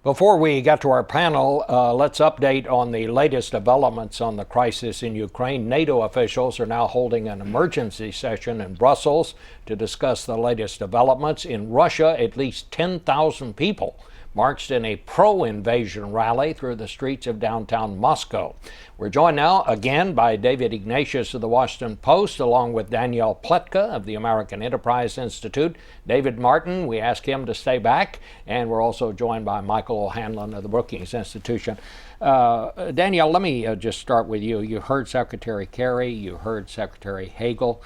Before we get to our panel, let's update on the latest developments on the crisis in Ukraine. NATO officials are now holding an emergency session in Brussels to discuss the latest developments. In Russia, at least 10,000 people marched in a pro-invasion rally through the streets of downtown Moscow. We're joined now again by David Ignatius of the Washington Post, along with Danielle Pletka of the American Enterprise Institute. David Martin, we asked him to stay back, and we're also joined by Michael O'Hanlon of the Brookings Institution. Danielle, let me just start with you. You heard Secretary Kerry, you heard Secretary Hagel.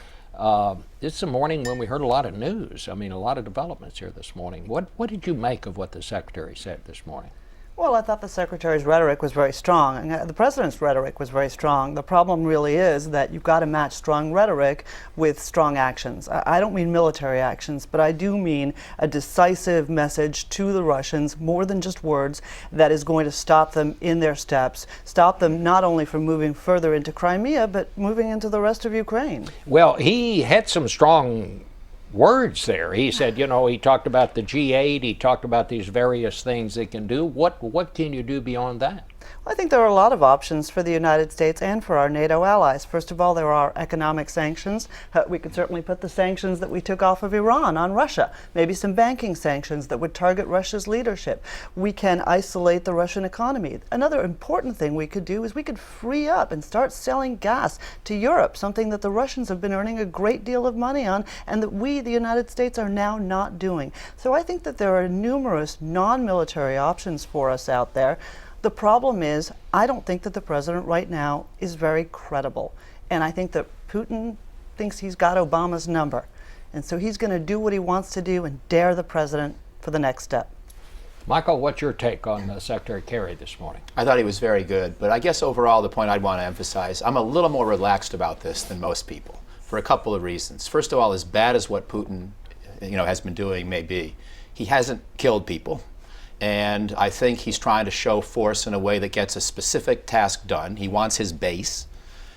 This is a morning when we heard a lot of news. I mean, a lot of developments here this morning. What did you make of what the Secretary said this morning? Well, I thought the Secretary's rhetoric was very strong, and the President's rhetoric was very strong. The problem really is that you've got to match strong rhetoric with strong actions. I don't mean military actions, but I do mean a decisive message to the Russians, more than just words, that is going to stop them in their steps, stop them not only from moving further into Crimea, but moving into the rest of Ukraine. Well, he had some strong words there. He said, you know, he talked about the G8, he talked about these various things they can do. What can you do beyond that? I think there are a lot of options for the United States and for our NATO allies. First of all, there are economic sanctions. We could certainly put the sanctions that we took off of Iran on Russia, maybe some banking sanctions that would target Russia's leadership. We can isolate the Russian economy. Another important thing we could do is we could free up and start selling gas to Europe, something that the Russians have been earning a great deal of money on and that we, the United States, are now not doing. So I think that there are numerous non-military options for us out there. The problem is, I don't think that the president right now is very credible. And I think that Putin thinks he's got Obama's number. And so he's going to do what he wants to do and dare the president for the next step. Michael, what's your take on Secretary Kerry this morning? I thought he was very good, but I guess overall the point I'd want to emphasize, I'm a little more relaxed about this than most people for a couple of reasons. First of all, as bad as what Putin has been doing may be, he hasn't killed people. And I think he's trying to show force in a way that gets a specific task done. He wants his base,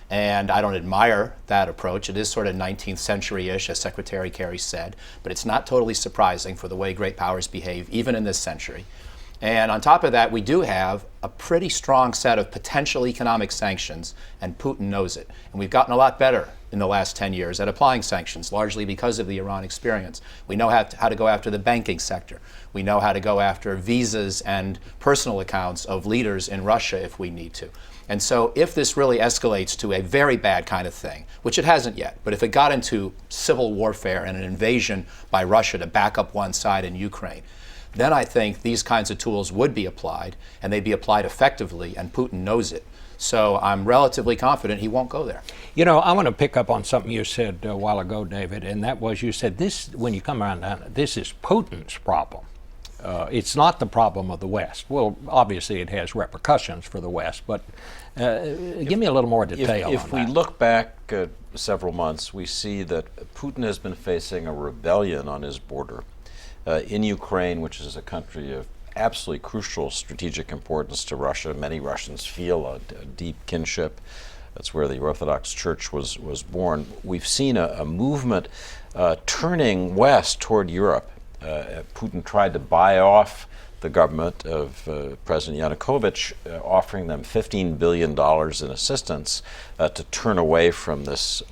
and I don't admire that approach. It is sort of 19th century-ish, as Secretary Kerry said, but it's not totally surprising for the way great powers behave, even in this century. And on top of that, we do have a pretty strong set of potential economic sanctions, and Putin knows it. And we've gotten a lot better in the last 10 years at applying sanctions, largely because of the Iran experience. We know how to go after the banking sector. We know how to go after visas and personal accounts of leaders in Russia if we need to. And so if this really escalates to a very bad kind of thing, which it hasn't yet, but if it got into civil warfare and an invasion by Russia to back up one side in Ukraine, then I think these kinds of tools would be applied, and they'd be applied effectively, and Putin knows it. So I'm relatively confident he won't go there. You know, I want to pick up on something you said a while ago, David, and that was you said this, when you come around down, this is Putin's problem. It's not the problem of the West. Well, obviously it has repercussions for the West, but give me a little more detail on that. If we look back several months, we see that Putin has been facing a rebellion on his border in Ukraine, which is a country of absolutely crucial strategic importance to Russia. Many Russians feel a deep kinship. That's where the Orthodox Church was born. We've seen a movement turning west toward Europe. Putin tried to buy off the government of President Yanukovych, offering them $15 billion in assistance to turn away from this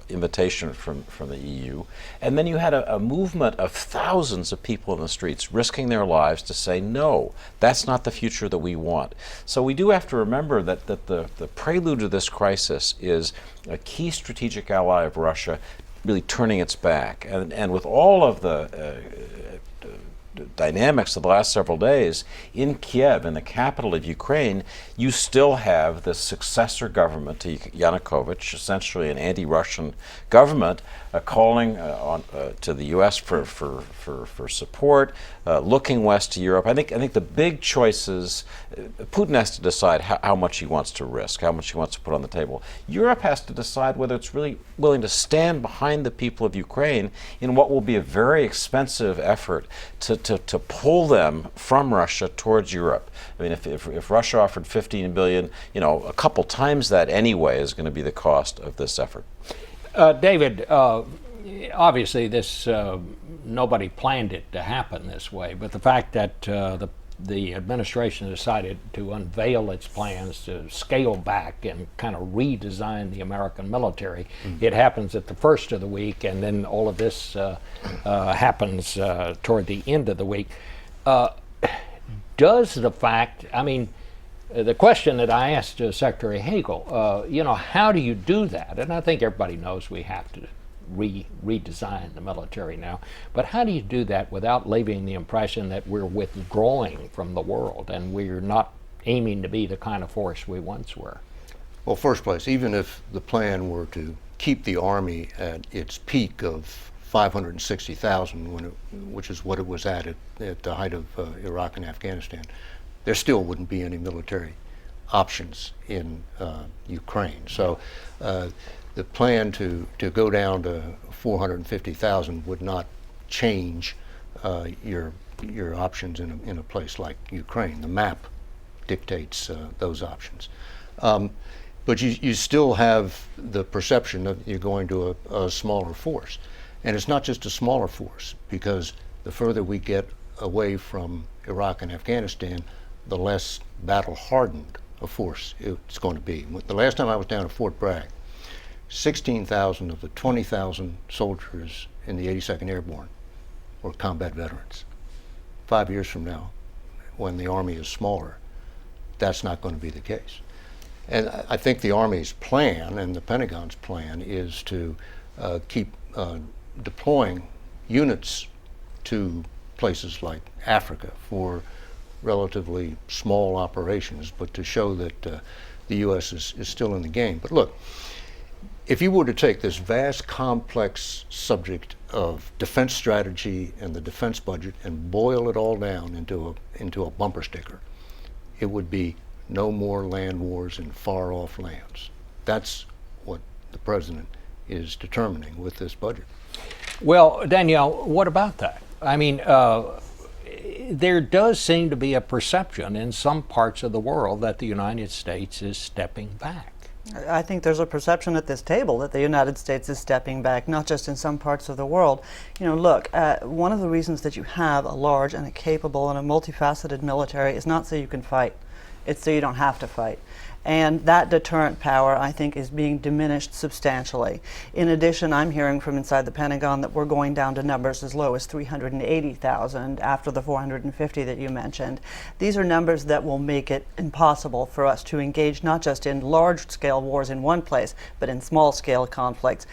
invitation from the EU. And then you had a movement of thousands of people in the streets risking their lives to say, no, that's not the future that we want. So we do have to remember that the prelude to this crisis is a key strategic ally of Russia really turning its back. And with all of the dynamics of the last several days, in Kiev, in the capital of Ukraine, you still have the successor government to Yanukovych, essentially an anti-Russian government, calling to the U.S. for support, looking west to Europe. I think the big choices, Putin has to decide how much he wants to risk, how much he wants to put on the table. Europe has to decide whether it's really willing to stand behind the people of Ukraine in what will be a very expensive effort to pull them from Russia towards Europe. I mean, if Russia offered $15 billion, a couple times that anyway is going to be the cost of this effort. David, obviously this nobody planned it to happen this way, but the fact that the administration decided to unveil its plans to scale back and kind of redesign the American military. It happens at the first of the week, and then all of this happens toward the end of the week. Does the fact, I mean, the question that I asked Secretary Hagel, how do you do that? And I think everybody knows we have to redesign the military now. But how do you do that without leaving the impression that we're withdrawing from the world and we're not aiming to be the kind of force we once were? Well, first place, even if the plan were to keep the Army at its peak of 560,000, which is what it was at the height of Iraq and Afghanistan, there still wouldn't be any military options in Ukraine. So the plan to go down to 450,000 would not change your options in a place like Ukraine. The map dictates those options. But you still have the perception that you're going to a smaller force. And it's not just a smaller force, because the further we get away from Iraq and Afghanistan, the less battle-hardened a force it's going to be. The last time I was down at Fort Bragg, 16,000 of the 20,000 soldiers in the 82nd Airborne were combat veterans. 5 years from now, when the Army is smaller, that's not going to be the case. And I think the Army's plan and the Pentagon's plan is to keep deploying units to places like Africa for relatively small operations, but to show that the U.S. is still in the game. But look, if you were to take this vast, complex subject of defense strategy and the defense budget and boil it all down into a bumper sticker, it would be no more land wars in far-off lands. That's what the president is determining with this budget. Well, Danielle, what about that? I mean, there does seem to be a perception in some parts of the world that the United States is stepping back. I think there's a perception at this table that the United States is stepping back, not just in some parts of the world. Look, one of the reasons that you have a large and a capable and a multifaceted military is not so you can fight. It's so you don't have to fight. And that deterrent power, I think, is being diminished substantially. In addition, I'm hearing from inside the Pentagon that we're going down to numbers as low as 380,000 after the 450 that you mentioned. These are numbers that will make it impossible for us to engage not just in large-scale wars in one place, but in small-scale conflicts.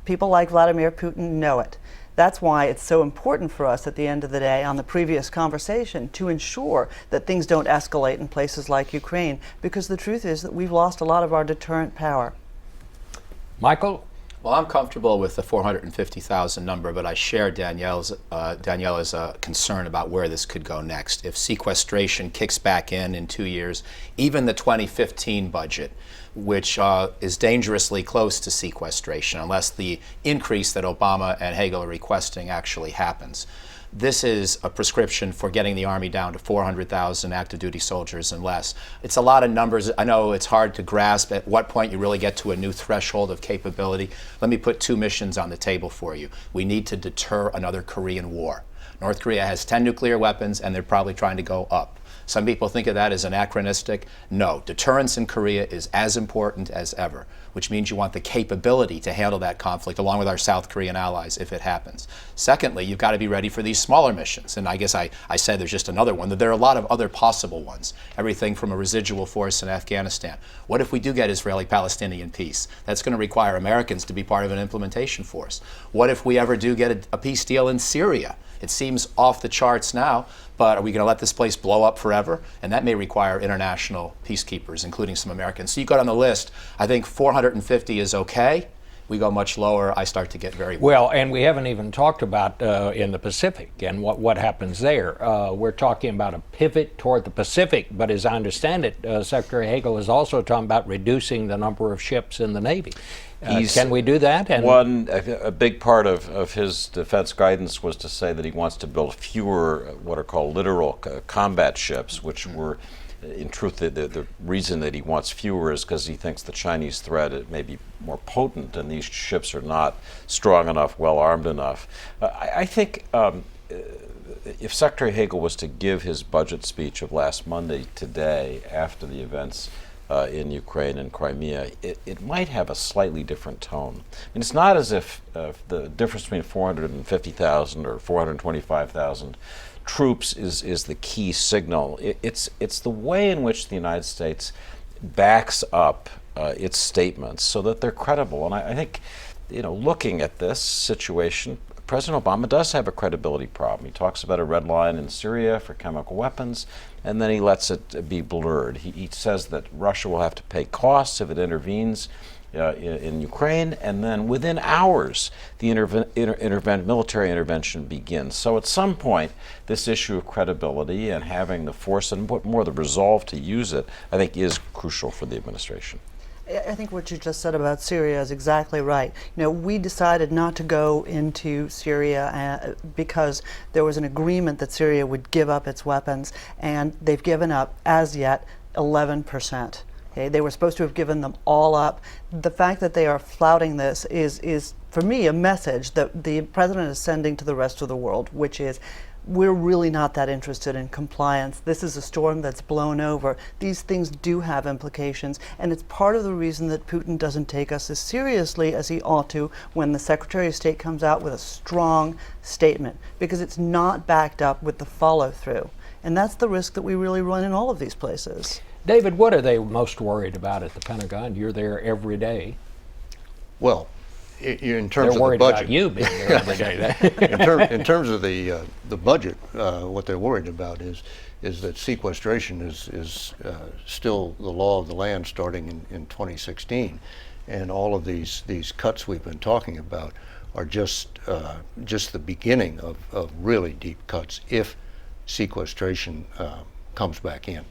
People like Vladimir Putin know it. That's why it's so important for us at the end of the day on the previous conversation to ensure that things don't escalate in places like Ukraine, because the truth is that we've lost a lot of our deterrent power. Michael? Well, I'm comfortable with the 450,000 number, but I share Danielle's concern about where this could go next. If sequestration kicks back in 2 years, even the 2015 budget, which is dangerously close to sequestration, unless the increase that Obama and Hagel are requesting actually happens. This is a prescription for getting the Army down to 400,000 active duty soldiers and less. It's a lot of numbers. I know it's hard to grasp at what point you really get to a new threshold of capability. Let me put two missions on the table for you. We need to deter another Korean war. North Korea has 10 nuclear weapons, and they're probably trying to go up. Some people think of that as anachronistic. No, deterrence in Korea is as important as ever, which means you want the capability to handle that conflict along with our South Korean allies if it happens. Secondly, you've got to be ready for these smaller missions. And I guess I said there's just another one. There are a lot of other possible ones, everything from a residual force in Afghanistan. What if we do get Israeli-Palestinian peace? That's going to require Americans to be part of an implementation force. What if we ever do get a peace deal in Syria? It seems off the charts now, but are we going to let this place blow up forever? And that may require international peacekeepers, including some Americans. So you go down the list. I think 450 is okay. We go much lower, I start to get very well. And we haven't even talked about in the Pacific and what happens there. We're talking about a pivot toward the Pacific, but as I understand it, Secretary Hagel is also talking about reducing the number of ships in the Navy. Can we do that? And a big part of his defense guidance was to say that he wants to build fewer what are called littoral combat ships, which were, in truth, the reason that he wants fewer is because he thinks the Chinese threat may be more potent, and these ships are not strong enough, well armed enough. I think if Secretary Hagel was to give his budget speech of last Monday today after the events in Ukraine and Crimea, it might have a slightly different tone. I mean, it's not as if the difference between 450,000 or 425,000 troops is the key signal. It's the way in which the United States backs up its statements so that they're credible. And I think, looking at this situation, President Obama does have a credibility problem. He talks about a red line in Syria for chemical weapons, and then he lets it be blurred. He says that Russia will have to pay costs if it intervenes in Ukraine, and then within hours, the military intervention begins. So at some point, this issue of credibility and having the force and more the resolve to use it, I think, is crucial for the administration. I think what you just said about Syria is exactly right. We decided not to go into Syria because there was an agreement that Syria would give up its weapons, and they've given up, as yet, 11%. Okay? They were supposed to have given them all up. The fact that they are flouting this is, for me, a message that the president is sending to the rest of the world, which is, we're really not that interested in compliance. This is a storm that's blown over. These things do have implications, and it's part of the reason that Putin doesn't take us as seriously as he ought to when the Secretary of State comes out with a strong statement, because it's not backed up with the follow-through. And that's the risk that we really run in all of these places. David, what are they most worried about at the Pentagon? You're there every day. Well, in terms They're of the worried budget, about you being there every day. in terms of the budget, what they're worried about is that sequestration is still the law of the land starting in 2016, and all of these cuts we've been talking about are just the beginning of really deep cuts if sequestration comes back in.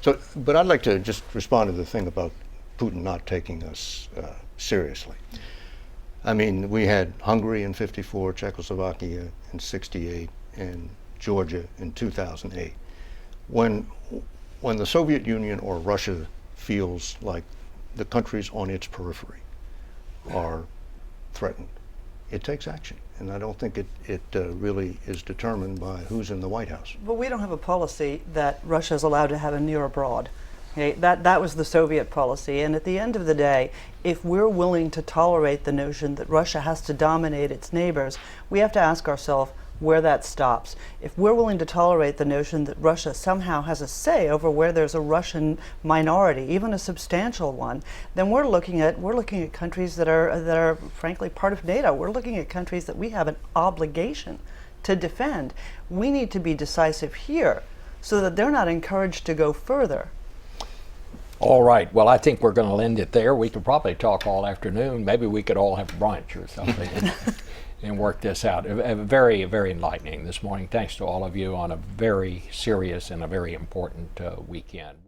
So, but I'd like to just respond to the thing about Putin not taking us seriously. I mean, we had Hungary in '54, Czechoslovakia in '68, and Georgia in 2008. When the Soviet Union or Russia feels like the countries on its periphery are threatened, it takes action. And I don't think it really is determined by who's in the White House. But we don't have a policy that Russia is allowed to have a near abroad. Okay? That was the Soviet policy. And at the end of the day, if we're willing to tolerate the notion that Russia has to dominate its neighbors, we have to ask ourselves where that stops. If we're willing to tolerate the notion that Russia somehow has a say over where there's a Russian minority, even a substantial one, then we're looking at countries that are frankly part of NATO. We're looking at countries that we have an obligation to defend. We need to be decisive here so that they're not encouraged to go further. All right. Well, I think we're going to end it there. We could probably talk all afternoon. Maybe we could all have brunch or something and work this out. Very, very enlightening this morning. Thanks to all of you on a very serious and a very important weekend.